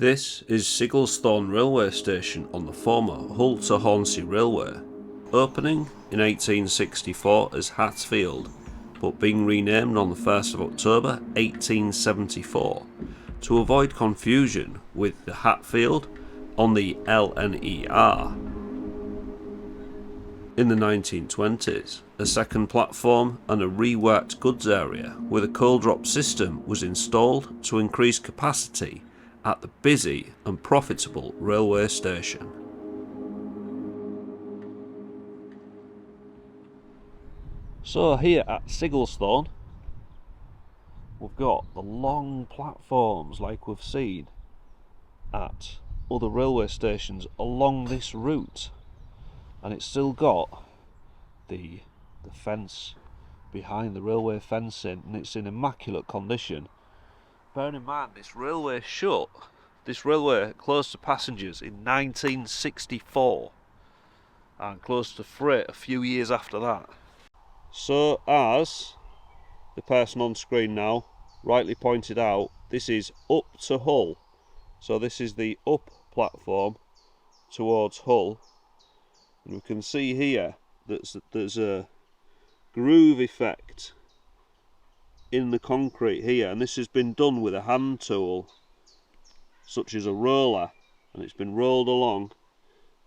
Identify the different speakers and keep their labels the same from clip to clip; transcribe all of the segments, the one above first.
Speaker 1: This is Sigglesthorne Railway Station on the former Hull and Hornsea Railway, opening in 1864 as Hatfield, but being renamed on the 1st of October 1874 to avoid confusion with the Hatfield on the NER. In the 1920s, a second platform and a reworked goods area with a coal drop system was installed to increase capacity at the busy and profitable railway station. So here at Sigglesthorne, we've got the long platforms like we've seen at other railway stations along this route, and it's still got the fence behind the railway fencing, and it's in immaculate condition. Bearing in mind this railway closed to passengers in 1964 and closed to freight a few years after that. So as the person on screen now rightly pointed out, this is up to Hull. So this is the up platform towards Hull, and we can see here that there's a groove effect in the concrete here, and this has been done with a hand tool such as a roller, and it's been rolled along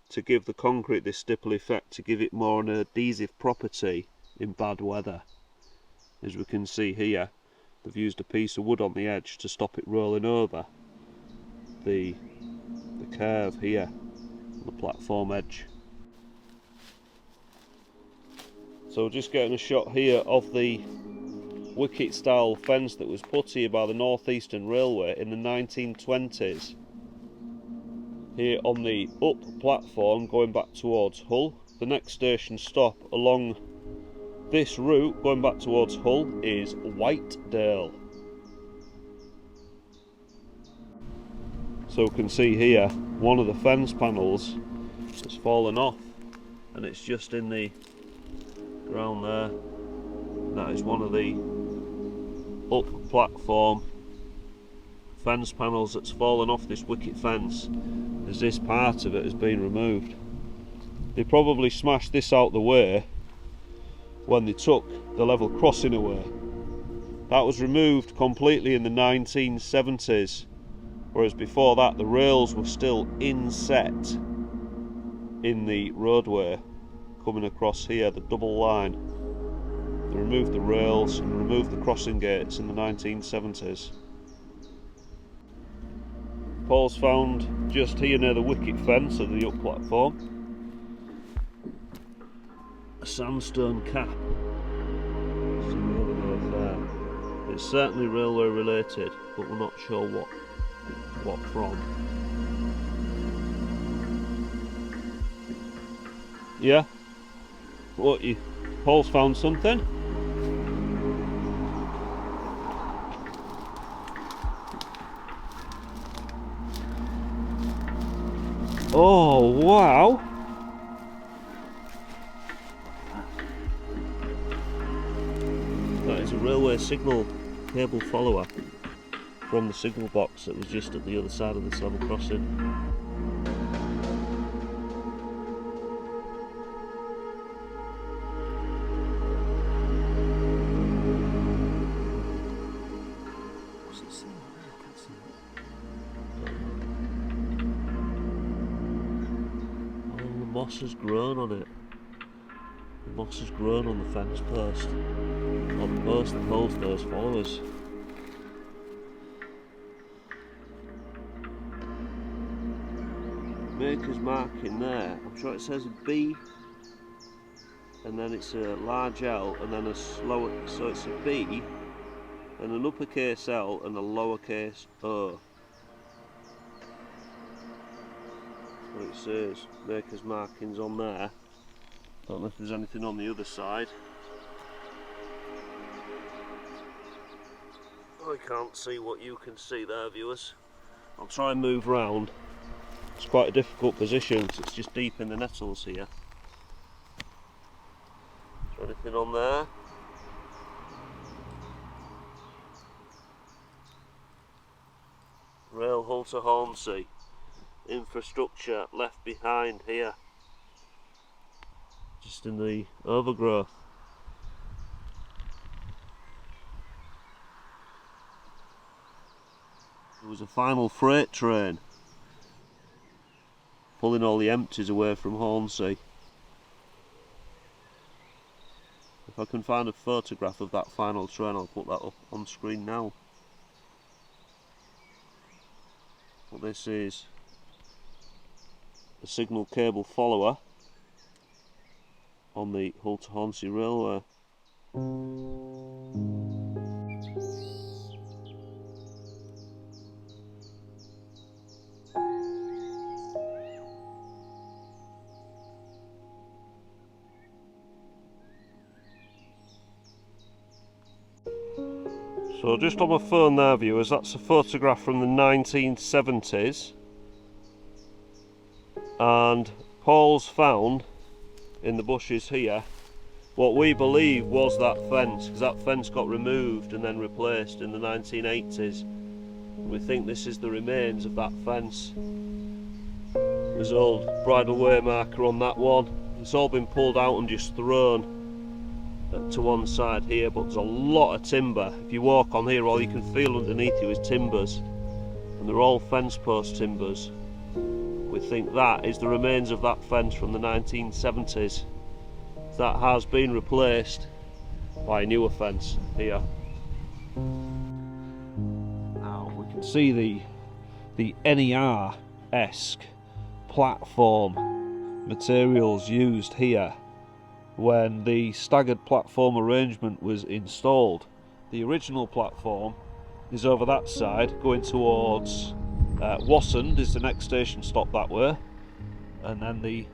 Speaker 1: to give the concrete this stipple effect, to give it more an adhesive property in bad weather. As we can see here, they've used a piece of wood on the edge to stop it rolling over the curve here on the platform edge. So just getting a shot here of the wicket style fence that was put here by the North Eastern Railway in the 1920s. Here on the up platform going back towards Hull. The next station stop along this route going back towards Hull is Whitedale. So we can see here one of the fence panels has fallen off, and it's just in the ground there. That is one of the up platform fence panels that's fallen off this wicket fence, as this part of it has been removed. They probably smashed this out the way when they took the level crossing away. That was removed completely in the 1970s, whereas before that the rails were still inset in the roadway coming across here, the double line. They removed the rails and removed the crossing gates in the 1970s. Paul's found just here near the wicket fence of the up platform a sandstone cap. It's certainly railway related, but we're not sure what from. Yeah? Paul's found something? Oh wow! That is a railway signal cable follower from the signal box that was just at the other side of this level crossing. What's it saying? I can't see it. Oh, the moss has grown on it. The moss has grown on the fence post. On the post that holds those followers. Maker's mark in there. I'm sure it says a B, and then it's a large L, and then a slower. So it's a B, and an uppercase L, and a lowercase O. That's what it says. Maker's markings on there. Don't know if there's anything on the other side. I can't see what you can see there, viewers. I'll try and move round. It's quite a difficult position because it's just deep in the nettles here. Is there anything on there? Rail Hull to Hornsea infrastructure left behind here, just in the overgrowth. There was a final freight train pulling all the empties away from Hornsea. If I can find a photograph of that final train, I'll put that up on screen now. But this is the signal cable follower on the Hull to Hornsea Railway. So just on my phone there, viewers, that's a photograph from the 1970s, and Paul's found in the bushes here what we believe was that fence, because that fence got removed and then replaced in the 1980s. We think this is the remains of that fence. There's an old bridle way marker on that one. It's all been pulled out and just thrown to one side here, but there's a lot of timber. If you walk on here, all you can feel underneath you is timbers, and they're all fence post timbers. We think that is the remains of that fence from the 1970s. That has been replaced by a newer fence here. Now we can see the NER-esque platform materials used here when the staggered platform arrangement was installed. The original platform is over that side, going towards Wassend is the next station stop that way, and then the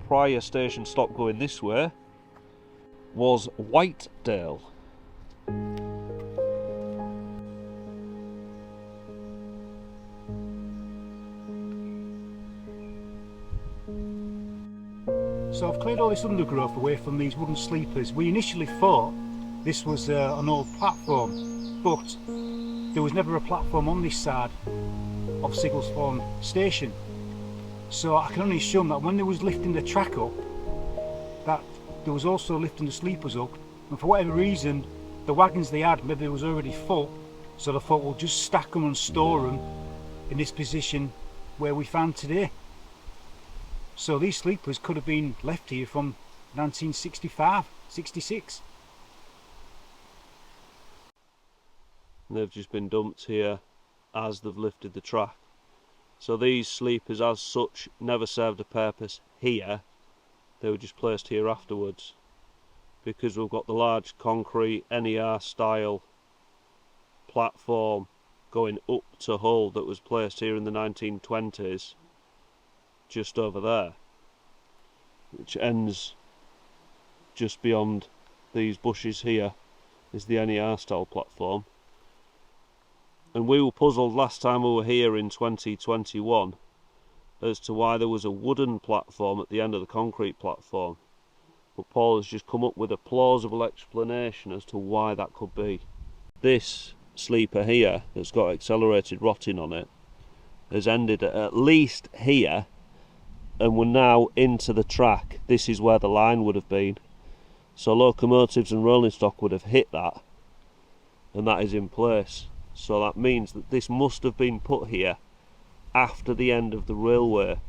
Speaker 1: prior station stop going this way was Whitedale.
Speaker 2: So I've cleared all this undergrowth away from these wooden sleepers. We initially thought this was an old platform, but there was never a platform on this side of Sigglesthorne Station. So I can only assume that when they was lifting the track up, that there was also lifting the sleepers up, and for whatever reason the wagons they had maybe was already full, so they thought we'll just stack them and store them in this position where we found today. So these sleepers could have been left here from 1965, 66.
Speaker 1: They've just been dumped here as they've lifted the track. So these sleepers as such never served a purpose here. They were just placed here afterwards, because we've got the large concrete NER style platform going up to Hull that was placed here in the 1920s. Just over there, which ends just beyond these bushes here, is the NER style platform. And we were puzzled last time we were here in 2021 as to why there was a wooden platform at the end of the concrete platform, but Paul has just come up with a plausible explanation as to why that could be. This sleeper here that's got accelerated rotting on it has ended at least here, and we're now into the track. This is where the line would have been, so locomotives and rolling stock would have hit that, and that is in place. So that means that this must have been put here after the end of the railway,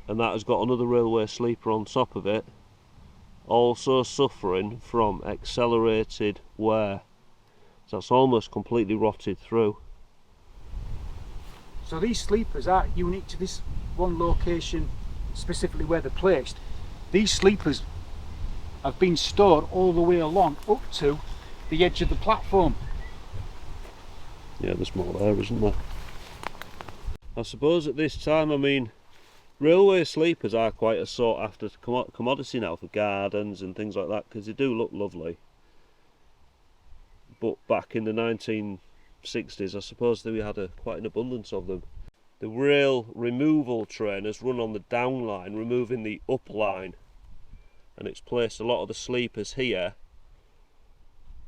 Speaker 1: and that has got another railway sleeper on top of it, also suffering from accelerated wear. So that's almost completely rotted through.
Speaker 2: So these sleepers are unique to this one location, specifically where they're placed. These sleepers have been stored all the way along up to the edge of the platform.
Speaker 1: Yeah, there's more there, isn't there? I suppose at this time, I mean, railway sleepers are quite a sought after commodity now for gardens and things like that, because they do look lovely. But back in the 1960s, I suppose that we had quite an abundance of them. The rail removal train has run on the down line, removing the up line, and it's placed a lot of the sleepers here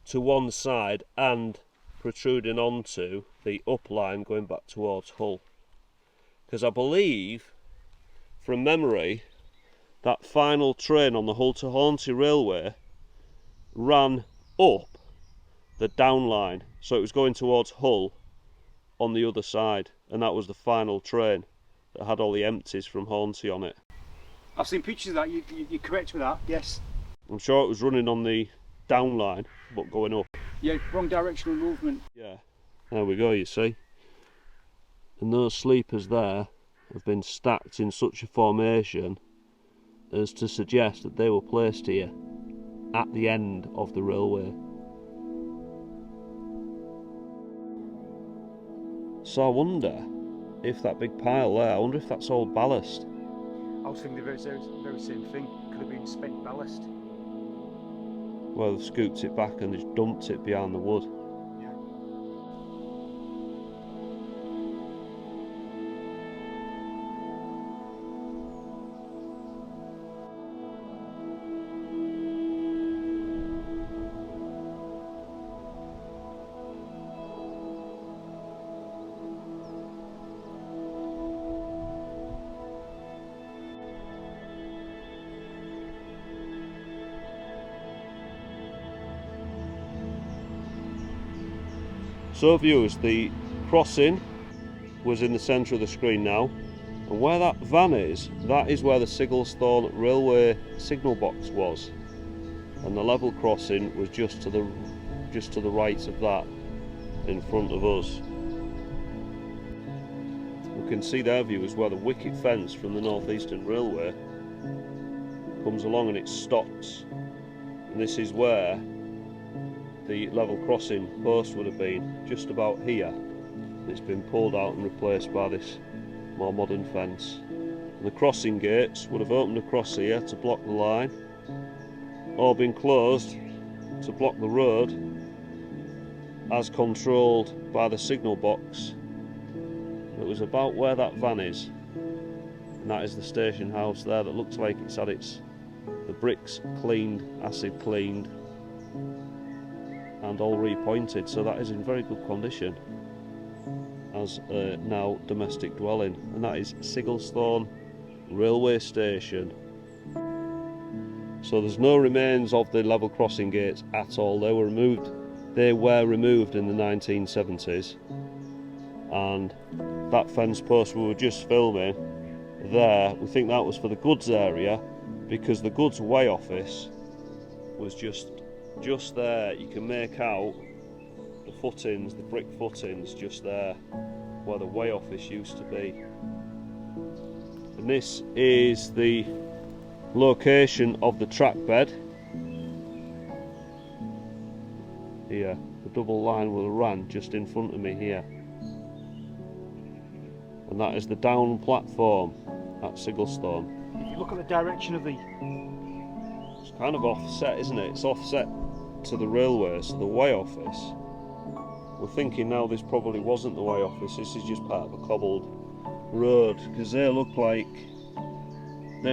Speaker 1: to one side and protruding onto the up line going back towards Hull. Because I believe, from memory, that final train on the Hull to Hornsea Railway ran up the down line, so it was going towards Hull on the other side, and that was the final train that had all the empties from Hornsea on it.
Speaker 2: I've seen pictures of that, you're correct with that, yes.
Speaker 1: I'm sure it was running on the down line, but going up.
Speaker 2: Yeah, wrong directional movement.
Speaker 1: Yeah, there we go, you see. And those sleepers there have been stacked in such a formation as to suggest that they were placed here at the end of the railway. So I wonder if that big pile there, I wonder if that's old ballast.
Speaker 2: I was thinking the very same thing. Could have been spent ballast.
Speaker 1: Well, they've scooped it back and just dumped it behind the wood.
Speaker 2: Yeah.
Speaker 1: So viewers, the crossing was in the centre of the screen now, and where that van is, that is where the Sigglesthorne Railway signal box was, and the level crossing was just to the right of that, in front of us. We can see there, viewers, where the wicket fence from the North Eastern Railway comes along and it stops, and this is where the level crossing post would have been, just about here. It's been pulled out and replaced by this more modern fence. And the crossing gates would have opened across here to block the line, or been closed to block the road as controlled by the signal box. It was about where that van is, and that is the station house there that looks like it's had the bricks cleaned, acid cleaned, and all repointed, so that is in very good condition as a now domestic dwelling, and that is Sigglesthorne Railway Station. So there's no remains of the level crossing gates at all. They were removed in the 1970s, and that fence post we were just filming there, we think that was for the goods area, because the goods weigh office was just there. You can make out the footings, the brick footings just there where the weigh office used to be. And this is the location of the track bed here. The double line will run just in front of me here, and that is the down platform at Sigglesthorne.
Speaker 2: If you look at the direction of
Speaker 1: it's kind of offset, isn't it? It's offset to the railway, so the weigh office. We're thinking now this probably wasn't the weigh office, this is just part of a cobbled road, because they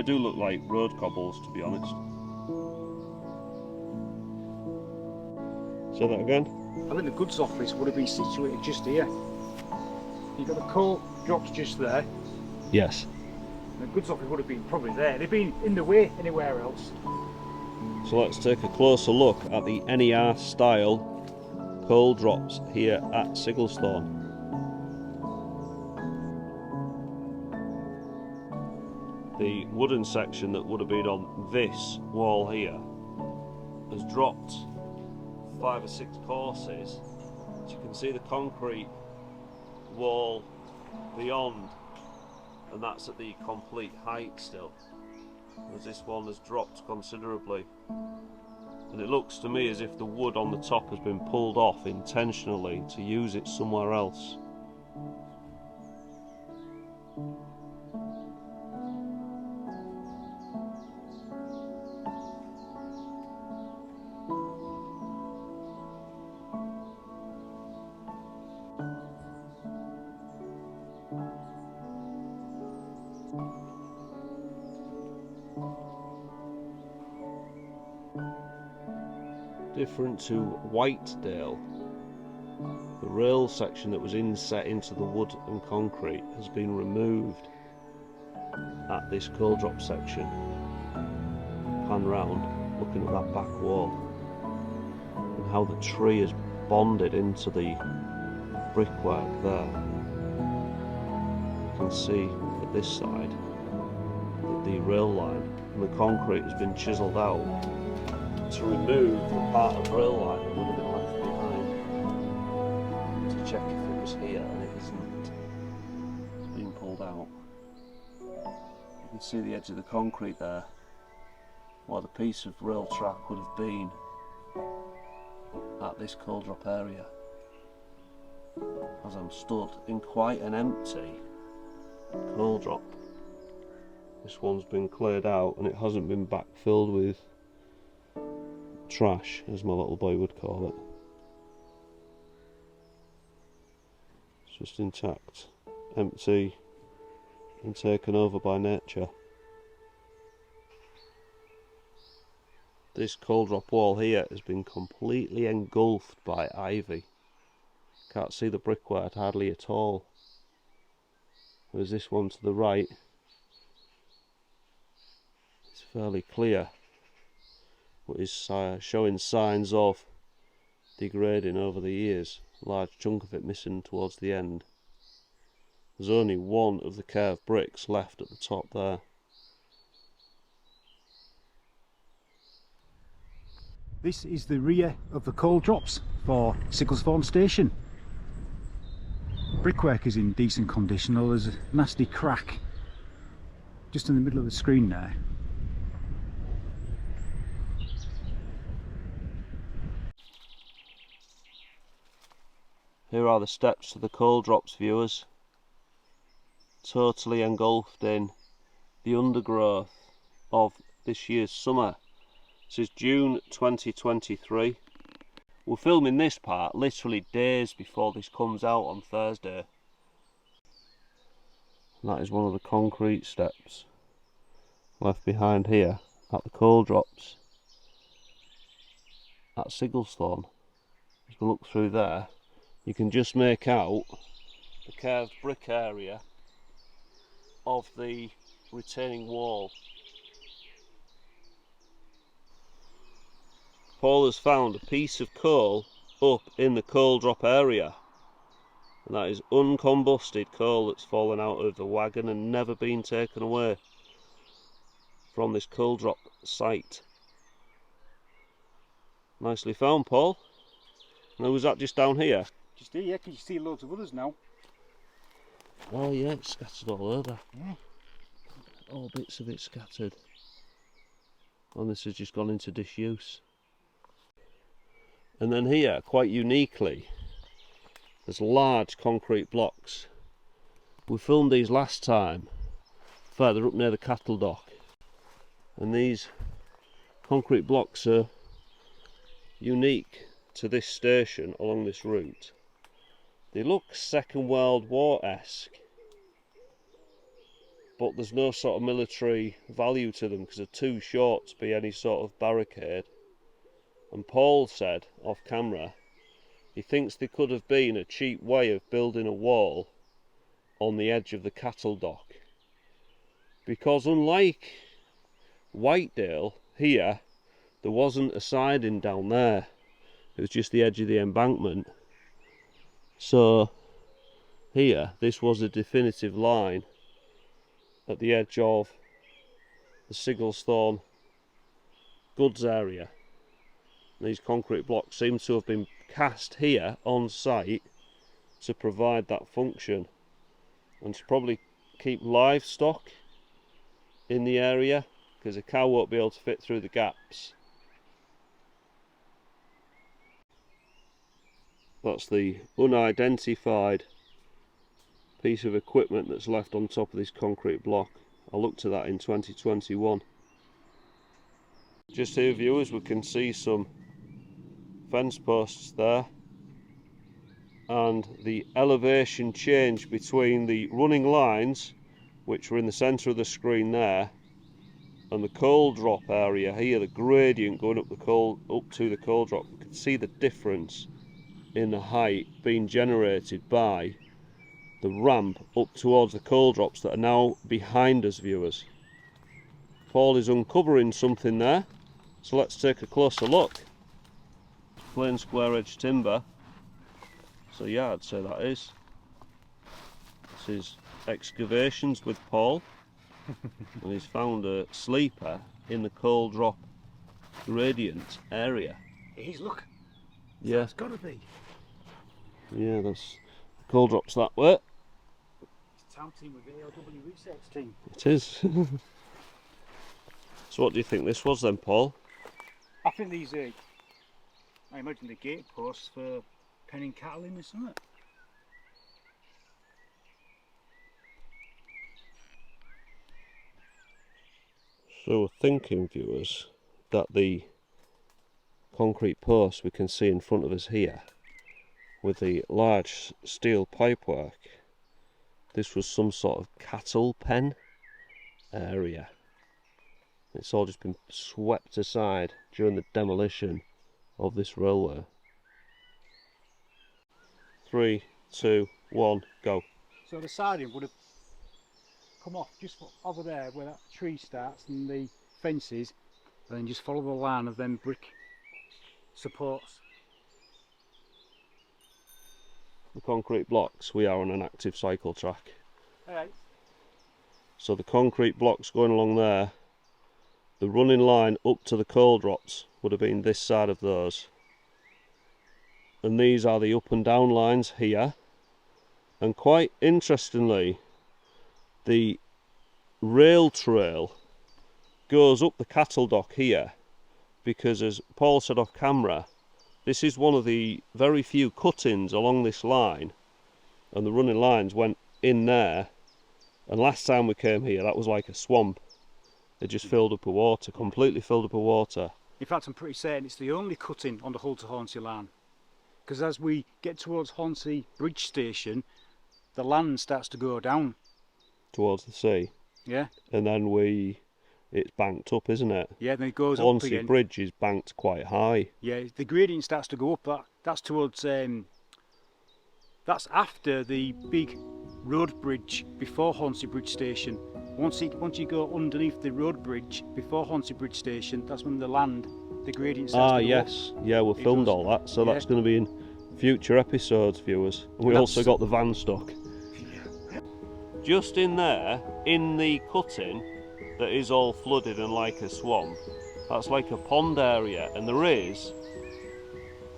Speaker 1: do look like road cobbles, to be honest. Say that again?
Speaker 2: I think the goods office would have been situated just here. You've got the coal drops just there.
Speaker 1: Yes.
Speaker 2: The goods office would have been probably there. They'd been in the way anywhere else.
Speaker 1: So let's take a closer look at the NER style coal drops here at Sigglesthorne. The wooden section that would have been on this wall here has dropped 5 or 6 courses. As you can see, the concrete wall beyond, and that's at the complete height still, as this one has dropped considerably. And it looks to me as if the wood on the top has been pulled off intentionally to use it somewhere else. Different to Whitedale, rail section that was inset into the wood and concrete has been removed at this coal drop section. Pan round, looking at that back wall, and how the tree is bonded into the brickwork there. You can see at this side that the rail line and the concrete has been chiselled out to remove the part of rail line that would have been left behind, to check if it was here, and it isn't. It's been pulled out. You can see the edge of the concrete there, where the piece of rail track would have been at this coal drop area. As I'm stood in quite an empty coal drop. This one's been cleared out and it hasn't been backfilled with trash, as my little boy would call it. It's just intact, empty, and taken over by nature. This coal drop wall here has been completely engulfed by ivy. Can't see the brickwork hardly at all. Whereas this one to the right, it's fairly clear, but is showing signs of degrading over the years. A large chunk of it missing towards the end. There's only one of the curved bricks left at the top there.
Speaker 2: This is the rear of the coal drops for Sigglesthorne Station. Brickwork is in decent condition, although there's a nasty crack just in the middle of the screen there.
Speaker 1: Here are the steps to the coal drops, viewers. Totally engulfed in the undergrowth of this year's summer. This is June 2023. We're filming this part literally days before this comes out on Thursday. And that is one of the concrete steps left behind here at the coal drops at Sigglesthorne. As we look through there, you can just make out the curved brick area of the retaining wall. Paul has found a piece of coal up in the coal drop area, and that is uncombusted coal that's fallen out of the wagon and never been taken away from this coal drop site. Nicely found, Paul. Now, was that just down here?
Speaker 2: Just here, yeah, because you see loads of others now.
Speaker 1: Oh yeah, it's scattered all over.
Speaker 2: Yeah.
Speaker 1: All bits of it scattered. And this has just gone into disuse. And then here, quite uniquely, there's large concrete blocks. We filmed these last time, further up near the cattle dock. And these concrete blocks are unique to this station along this route. They look Second World War-esque, but there's no sort of military value to them because they're too short to be any sort of barricade. And Paul said off camera he thinks they could have been a cheap way of building a wall on the edge of the cattle dock, because unlike Whitedale here, there wasn't a siding down there, it was just the edge of the embankment. So here, this was a definitive line at the edge of the Sigglesthorne goods area. These concrete blocks seem to have been cast here on site to provide that function, and to probably keep livestock in the area, because a cow won't be able to fit through the gaps. That's the unidentified piece of equipment that's left on top of this concrete block. I looked at that in 2021. Just here, viewers, we can see some fence posts there, and the elevation change between the running lines, which were in the centre of the screen there, and the coal drop area here, the gradient going up to the coal drop. You can see the difference in the height being generated by the ramp up towards the coal drops that are now behind us, viewers. Paul is uncovering something there, so let's take a closer look. Plain square edge timber, so yeah, I'd say that is. This is excavations with Paul, and he's found a sleeper in the coal drop gradient area.
Speaker 2: It is, look.
Speaker 1: Yeah,
Speaker 2: It's got to be.
Speaker 1: yeah, that's the coal drops that way.
Speaker 2: It's town team with ALW research team.
Speaker 1: It is. So what do you think this was then, Paul?
Speaker 2: I think these are, I imagine the gate posts for penning cattle in or something.
Speaker 1: So we're thinking, viewers, that the concrete posts we can see in front of us here with the large steel pipework, this was some sort of cattle pen area. It's all just been swept aside during the demolition of this railway. 3, 2, 1, go.
Speaker 2: So the siding would have come off just over there where that tree starts and the fences, and then just follow the line of them brick supports.
Speaker 1: The concrete blocks, we are on an active cycle track.
Speaker 2: Alright.
Speaker 1: So the concrete blocks going along there, the running line up to the coal drops would have been this side of those. And these are the up and down lines here. And quite interestingly, the rail trail goes up the cattle dock here, because as Paul said off camera, this is one of the very few cuttings along this line, and the running lines went in there, and last time we came here that was like a swamp. It just filled up with water, completely filled up with water.
Speaker 2: In fact, I'm pretty certain it's the only cutting on the Hull to Hornsea line, because as we get towards Hornsea Bridge Station, the land starts to go down.
Speaker 1: Towards the sea.
Speaker 2: Yeah.
Speaker 1: And then it's banked up, isn't it?
Speaker 2: Yeah, then it goes up
Speaker 1: Hornsea
Speaker 2: again.
Speaker 1: Bridge is banked quite high.
Speaker 2: Yeah, the gradient starts to go up. That's towards that's after the big road bridge before Hornsea Bridge Station. Once you go underneath the road bridge before Hornsea Bridge Station, that's when the gradient starts to go
Speaker 1: yes.
Speaker 2: up.
Speaker 1: Yeah, we filmed all that, so
Speaker 2: Yeah.
Speaker 1: that's going to be in future episodes, viewers. And we also got the van stuck. Just in there, in the cutting that is all flooded and like a swamp, that's like a pond area, and there is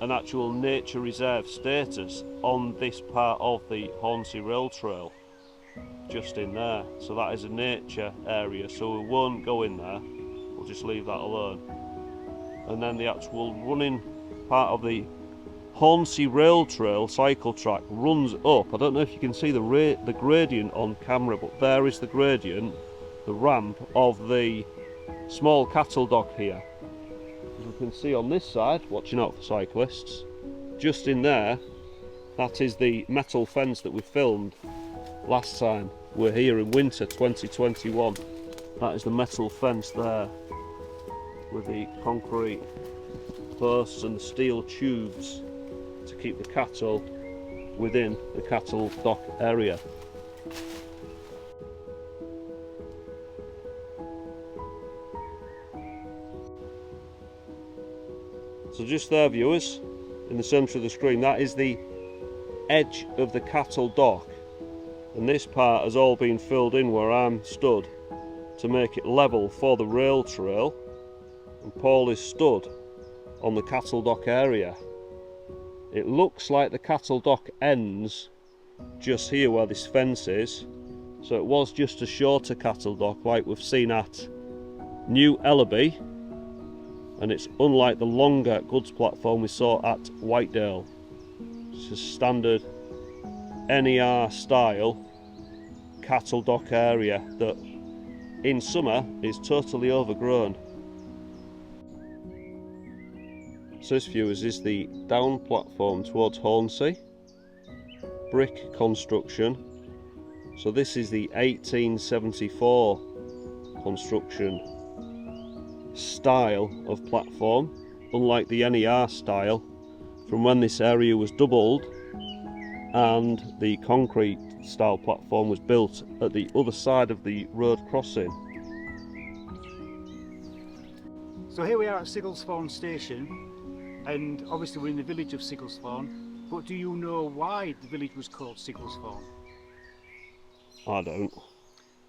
Speaker 1: an actual nature reserve status on this part of the Hornsea Rail Trail, just in there. So that is a nature area, so we won't go in there, we'll just leave that alone. And then the actual running part of the Hornsea Rail Trail cycle track runs up. I don't know if you can see the gradient on camera, but there is the gradient, the ramp of the small cattle dock here. As you can see on this side, watching out for cyclists, just in there, that is the metal fence that we filmed last time we're here in winter 2021. That is the metal fence there with the concrete posts and the steel tubes to keep the cattle within the cattle dock area. So just there, viewers, in the centre of the screen, that is the edge of the cattle dock, and this part has all been filled in where I'm stood to make it level for the rail trail, and Paul is stood on the cattle dock area. It looks like the cattle dock ends just here where this fence is, so it was just a shorter cattle dock like we've seen at New Ellaby, and it's unlike the longer goods platform we saw at Whitedale. It's a standard NER style cattle dock area that in summer is totally overgrown. So this, viewers, is the down platform towards Hornsea, brick construction. So this is the 1874 construction style of platform, unlike the NER style from when this area was doubled and the concrete style platform was built at the other side of the road crossing.
Speaker 2: So here we are at Sigglesthorne Station, and obviously we're in the village of Sigglesthorne, but do you know why the village was called Sigglesthorne?
Speaker 1: I don't.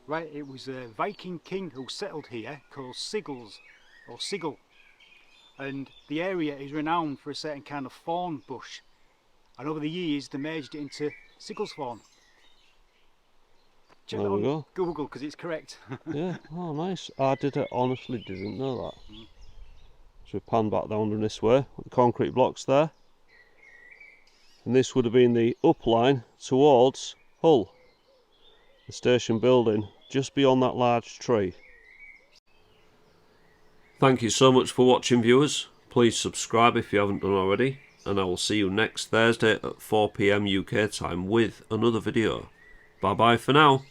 Speaker 2: Right, it was a Viking king who settled here called Siggles, or Siggle, and the area is renowned for a certain kind of thorn bush, and over the years they merged it into Sigglesthorne. Check that on Google because it's correct.
Speaker 1: Yeah, oh nice. I honestly didn't know that. So we pan back down in this way, with the concrete blocks there. And this would have been the up line towards Hull, the station building just beyond that large tree. Thank you so much for watching, viewers. Please subscribe if you haven't done already, and I will see you next Thursday at 4 PM UK time with another video. Bye bye for now.